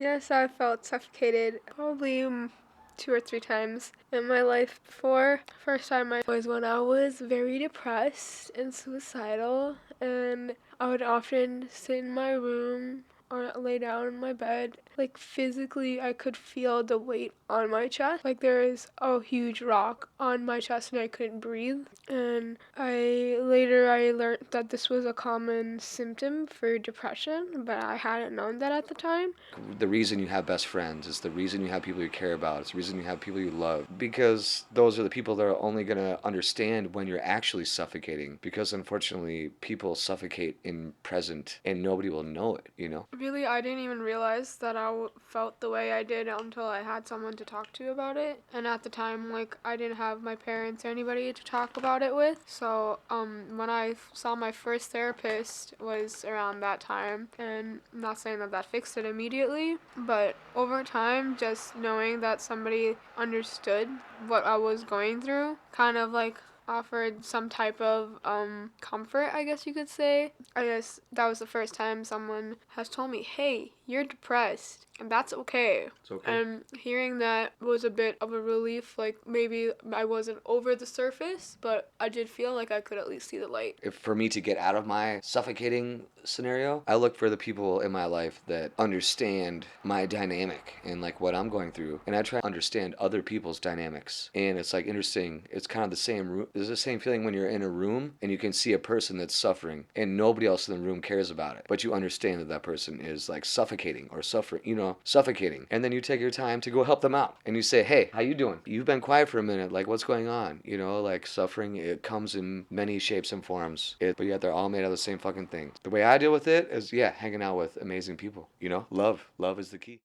Yes, I felt suffocated probably 2 or 3 times in my life before. First time I was when I was very depressed and suicidal, and I would often sit in my room or lay down in my bed. Like physically, I could feel the weight on my chest. Like there is a huge rock on my chest and I couldn't breathe. And I learned that this was a common symptom for depression, but I hadn't known that at the time. The reason you have best friends is the reason you have people you care about. It's the reason you have people you love. Because those are the people that are only going to understand when you're actually suffocating. Because unfortunately, people suffocate in present and nobody will know it, you know? Really, I didn't even realize that felt the way I did until I had someone to talk to about it. And at the time, like, I didn't have my parents or anybody to talk about it with. So, when I saw my first therapist was around that time. And I'm not saying that that fixed it immediately, but over time, just knowing that somebody understood what I was going through kind of like offered some type of comfort, I guess you could say. I guess that was the first time someone has told me, hey, you're depressed, and that's okay. It's okay. And hearing that was a bit of a relief. Like maybe I wasn't over the surface, but I did feel like I could at least see the light. If for me to get out of my suffocating scenario, I look for the people in my life that understand my dynamic and like what I'm going through, and I try to understand other people's dynamics. And it's like interesting. It's kind of the same. There's the same feeling when you're in a room and you can see a person that's suffering, and nobody else in the room cares about it, but you understand that that person is like suffocating or suffering, suffocating, and then you take your time to go help them out, and you say, "Hey, how you doing? You've been quiet for a minute. Like, what's going on?" Like suffering, it comes in many shapes and forms. But yet they're all made out of the same fucking thing. The way I deal with it is, yeah, hanging out with amazing people. Love is the key.